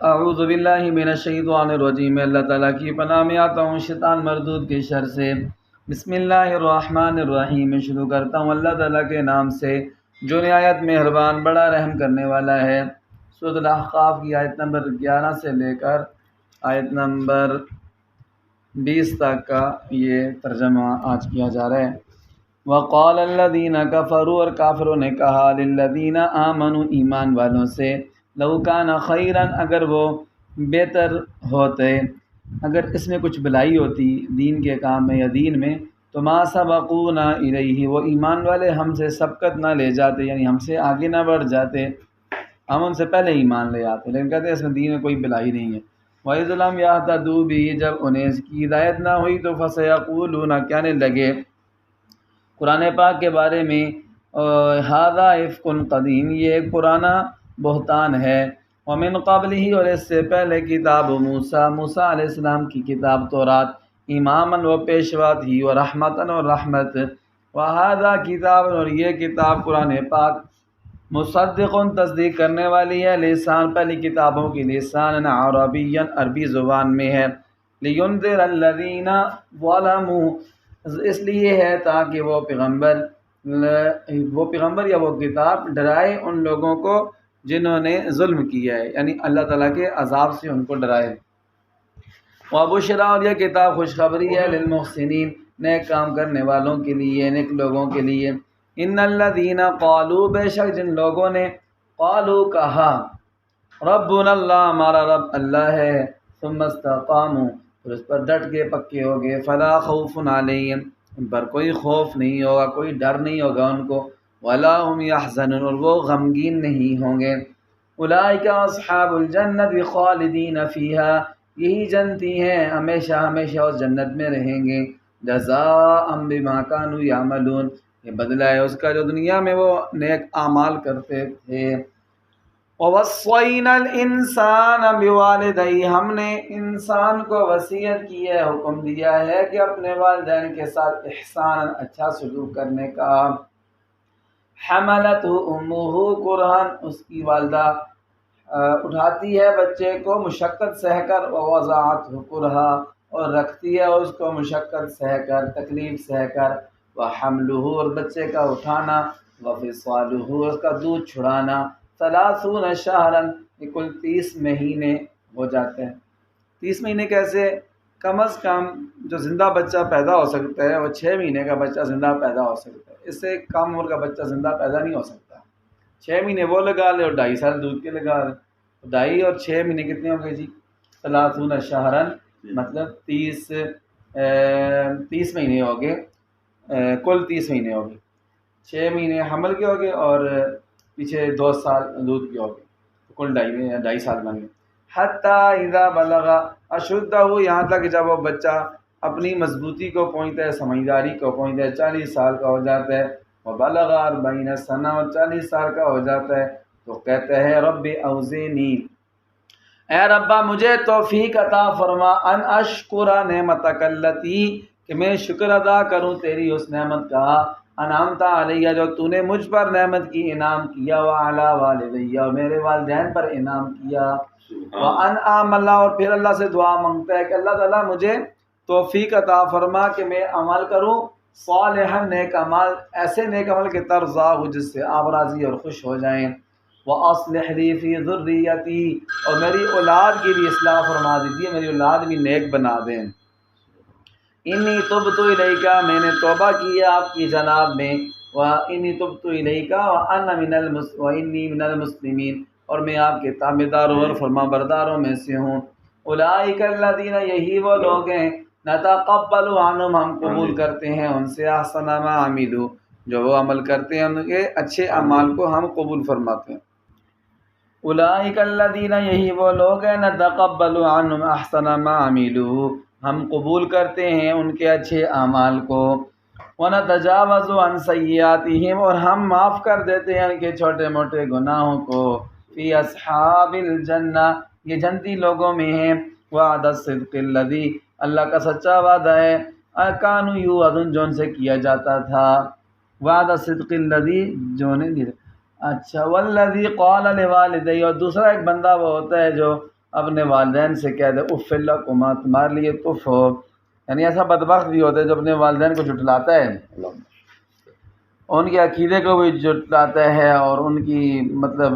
اعوذ باللہ من الشیطان الرجیم، میں اللہ تعالیٰ کی پناہ میں آتا ہوں شیطان مردود کے شر سے۔ بسم اللہ الرحمن الرحیم، میں شروع کرتا ہوں اللہ تعالیٰ کے نام سے جو نہایت مہربان بڑا رحم کرنے والا ہے۔ سورۃ الاحقاف کی آیت نمبر 11 سے لے کر آیت نمبر 20 تک کا یہ ترجمہ آج کیا جا رہا ہے۔ وقال الذین کفروا، اور کافروں نے کہا، للذین آمنوا، ایمان والوں سے، لو کان خیرا، اگر وہ بہتر ہوتے، اگر اس میں کچھ بھلائی ہوتی دین کے کام میں یا دین میں، تو ما سبقونا الیہ، وہ ایمان والے ہم سے سبقت نہ لے جاتے، یعنی ہم سے آگے نہ بڑھ جاتے، ہم ان سے پہلے ایمان لے آتے، لیکن کہتے ہیں اس میں دین میں کوئی بھلائی نہیں ہے۔ وَإِذْ لَمْ يَهْتَدُوا بِهِ، جب انہیں اس کی ہدایت نہ ہوئی تو فَسَيَقُولُونَ، کہنے لگے قرآن پاک کے بارے میں، ھذا افک قدیم، یہ ایک پرانا بہتان ہے، ومن قبلہ، اور اس سے پہلے کتاب موسیٰ علیہ السلام کی کتاب تورات، اماماً وہ پیشوا تھی، ورحمتاً اور رحمت، وھذا کتاب، اور یہ کتاب قرآن پاک، مصدق تصدیق کرنے والی ہے، لسان، پہلی کتابوں کی لسان عربی، عربی زبان میں ہے، لینذر الذین ظلموا، اس لیے ہے تاکہ وہ پیغمبر یا وہ کتاب ڈرائے ان لوگوں کو جنہوں نے ظلم کیا ہے، یعنی اللہ تعالیٰ کے عذاب سے ان کو ڈرائے۔ وبشریٰ، اور یہ کتاب خوشخبری ہے، للمحسنین، نیک کام کرنے والوں کے لیے، نیک لوگوں کے لیے۔ ان الذین قالوا، بے شک جن لوگوں نے، قالوا کہا، ربنا اللہ، ہمارا رب اللہ ہے، ثم استقاموا، پھر اس پر ڈٹ کے پکے ہو گئے، فلا خوف علیہم، ان پر کوئی خوف نہیں ہوگا، کوئی ڈر نہیں ہوگا ان کو، ولا هم يحزنون، اور وہ غمگین نہیں ہوں گے۔ اولئک اصحاب الجنت خالدین فیہا، یہی جنتی ہیں ہمیشہ ہمیشہ اس جنت میں رہیں گے، جزاء بما كانوا یعملون، یہ بدلہ ہے اس کا جو دنیا میں وہ نیک اعمال کرتے تھے۔ وَوَصَّيْنَا الْإِنسَانَ بِوَالِدَيْهِ، ہم نے انسان کو وصیت کی ہے، حکم دیا ہے کہ اپنے والدین کے ساتھ احسان، اچھا سلوک کرنے کا۔ حَمَلَتْهُ أُمُّهُ كُرْهًا، اس کی والدہ اٹھاتی ہے بچے کو مشقت سہ کر، وَوَضَعَتْهُ كُرْهًا، اور رکھتی ہے اس کو مشقت سہ کر، تکلیف سہ کر، وَحَمْلُهُ، اور بچے کا اٹھانا، وَفِصَالُهُ، اس کا دودھ چھڑانا، 30 شہراً، یہ کل 30 مہینے ہو جاتے ہیں۔ 30 مہینے کیسے؟ کم از کم جو زندہ بچہ پیدا ہو سکتا ہے وہ 6 مہینے کا بچہ زندہ پیدا ہو سکتا ہے، اس سے کم عمر کا بچہ زندہ پیدا نہیں ہو سکتا۔ 6 مہینے وہ لگا لے اور 2.5 سال دودھ کے لگا لے، 2.5 اور 6 مہینے کتنے ہو گئے جی؟ 30 شہراً، مطلب 30 مہینے ہو گئے، کل 30 مہینے ہو گئے، 6 مہینے حمل کے ہو گئے اور پیچھے 2 سال دودھ کے ہو گئے، کل 2.5 سال بن گئے۔ حتیٰ اذا بلغ اشدہ، یہاں تک جب وہ بچہ اپنی مضبوطی کو پہنچتا ہے، سمجھداری کو پہنچتا ہے، 40 سال کا ہو جاتا ہے، وبلغ 40 سنہ، اور 40 سال کا ہو جاتا ہے، تو کہتا ہے رب اوزعنی، اے ربا مجھے توفیق عطا فرما، ان اشکر نعمتک التی، کہ میں شکر ادا کروں تیری اس نعمت کا، انعمت علیہ، جو تو نے مجھ پر نعمت کی انعام کیا، وعلی والدیہ، اور میرے والدین پر انعام کیا، وان اعمل، اور پھر اللہ سے دعا مانگتا ہے کہ اللہ تعالیٰ مجھے توفیق عطا فرما کہ میں عمل کروں صالحا، نیک عمل، ایسے نیک عمل کہ ترضاہ، جس سے آپ راضی اور خوش ہو جائیں، وَأَصْلِحْ لِي فِي ذُرِّيَّتِي، اور میری اولاد کی بھی اصلاح فرما دیجیے، میری اولاد بھی نیک بنا دیں۔ انی تبت الیک، میں نے توبہ کی ہے آپ کی جناب میں، وانی تبت الیک وانی من المسلمین، اور میں آپ کے تابعداروں اور فرما برداروں میں سے ہوں۔ اولئک الذین، یہی وہ لوگ ہیں، نتقبل عنہم، ہم قبول کرتے ہیں ان سے، احسن ما عملوا، جو وہ عمل کرتے ہیں ان کے اچھے اعمال کو ہم قبول فرماتے ہیں۔ اولئک الذین، یہی وہ لوگ ہیں، نتقبل عنہم احسن ما عملوا، ہم قبول کرتے ہیں ان کے اچھے اعمال کو، ونتجاوز عن سیئاتہم، اور ہم معاف کر دیتے ہیں ان کے چھوٹے موٹے گناہوں کو، فی اصحاب الجنہ، یہ جنتی لوگوں میں ہیں، وعد الصدق الذی، اللہ کا سچا وعدہ ہے، کانوا یوعدون، جو ان سے کیا جاتا تھا، وعد الصدق الذی، جو نے اچھا، والذی قال لوالدیہ، اور دوسرا ایک بندہ وہ ہوتا ہے جو اپنے والدین سے کہہ دے اف لکما، تمہارے لیے تف ہو، یعنی ایسا بدبخت بھی ہوتا ہے جو اپنے والدین کو جھٹلاتا ہے، ان کے عقیدے کو بھی جھٹلاتا ہے اور ان کی مطلب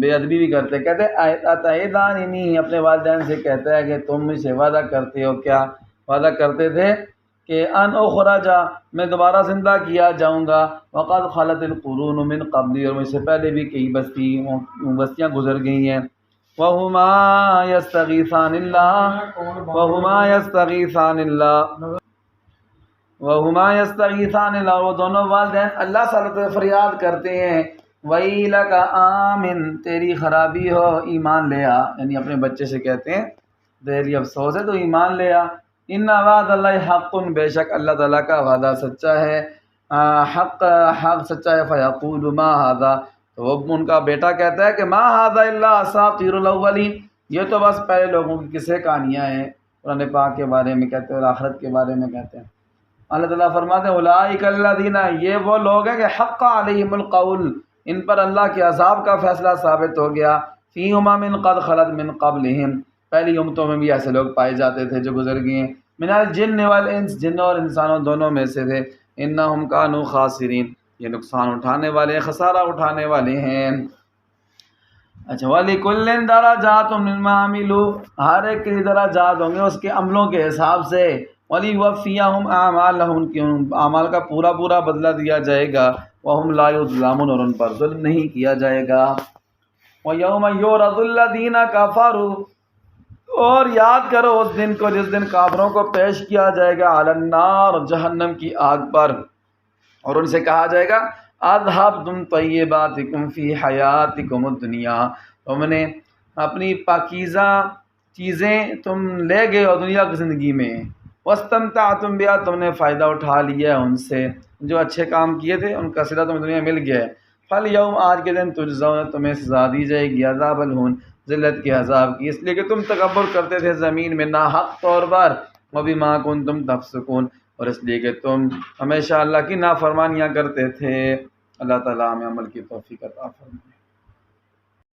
بے ادبی بھی کرتے ہیں. کہتے ہیں اتعدانی، اپنے والدین سے کہتا ہے کہ تم مجھ سے وعدہ کرتے ہو، کیا وعدہ کرتے تھے کہ ان اخرجا، میں دوبارہ زندہ کیا جاؤں گا، وقد خلت القرون من قبلی، اور مجھ سے پہلے بھی کئی بستیاں گزر گئی ہیں. وَهُمَا يَسْتَغِيثَانِ اللَّهَ وَهُمَا يَسْتَغِيثَانِ اللَّهَ وَهُمَا يَسْتَغِيثَانِ اللَّهَ، وہ دونوں والدین اللہ تعالیٰ سے فریاد کرتے ہیں، وَيْلَكَ آمن، تیری خرابی ہو، ایمان لے آ، یعنی اپنے بچے سے کہتے ہیں تیری افسوس ہے تو ایمان لے آ. ان وعد اللہ حق، بے شک اللہ تعالیٰ کا وعدہ سچا ہے، حق سچا ہے. فیقول ما ھذا، تو وہ ان کا بیٹا کہتا ہے کہ ما ھذا الا اساطیر الاولین، یہ تو بس پہلے لوگوں کی قصے کہانیاں ہیں، قرآن پاک کے بارے میں کہتے ہیں اور آخرت کے بارے میں کہتے ہیں. اللہ تعالیٰ فرماتے ہیں اولئک الذین، یہ وہ لوگ ہیں کہ حق علیہم القول، ان پر اللہ کے عذاب کا فیصلہ ثابت ہو گیا. فی امم قد خلت من قبلہم، پہلی امتوں میں بھی ایسے لوگ پائے جاتے تھے جو گزر گئے ہیں. من الجن والانس، جنوں اور انسانوں دونوں میں سے تھے. انہم کانوا خاسرین، یہ نقصان اٹھانے والے، خسارہ اٹھانے والے ہیں. اچھا، وَلِكُلٍّ دَرَجَاتٌ مِّمَّا عَمِلُوا، ہر ایک کے درجات ہوں گے اس کے عملوں کے حساب سے. وَلِيُوَفِّيَهُمْ أَعْمَالَهُمْ، ان کے اعمال کا پورا پورا بدلہ دیا جائے گا. وَهُمْ لَا يُظْلَمُونَ، اور ان پر ظلم نہیں کیا جائے گا. وَيَوْمَ يُعْرَضُ الَّذِينَ كَفَرُوا، اور یاد کرو اس دن کو جس دن کافروں کو پیش کیا جائے گا، عَلَى النَّارِ، جہنم کی آگ پر، اور ان سے کہا جائے گا اذهبتم طیباتکم فی حیاتکم الدنیا، تم نے اپنی پاکیزہ چیزیں تم لے گئے ہو دنیا کی زندگی میں، واستمتعتم بها، تم نے فائدہ اٹھا لیا ہے ان سے، جو اچھے کام کیے تھے ان کا صلہ تمہیں دنیا میں مل گیا ہے. فالیوم، آج کے دن، تجزون، تمہیں سزا دی جائے گی، عذاب الہون، ذلت کے عذاب کی، اس لیے کہ تم تکبر کرتے تھے زمین میں ناحق طور پر. وبما کنتم تفسقون، اور اس لیے کہ تم ہمیشہ اللہ کی نافرمانیاں کرتے تھے. اللہ تعالیٰ ہمیں عمل کی توفیق عطا فرمائے.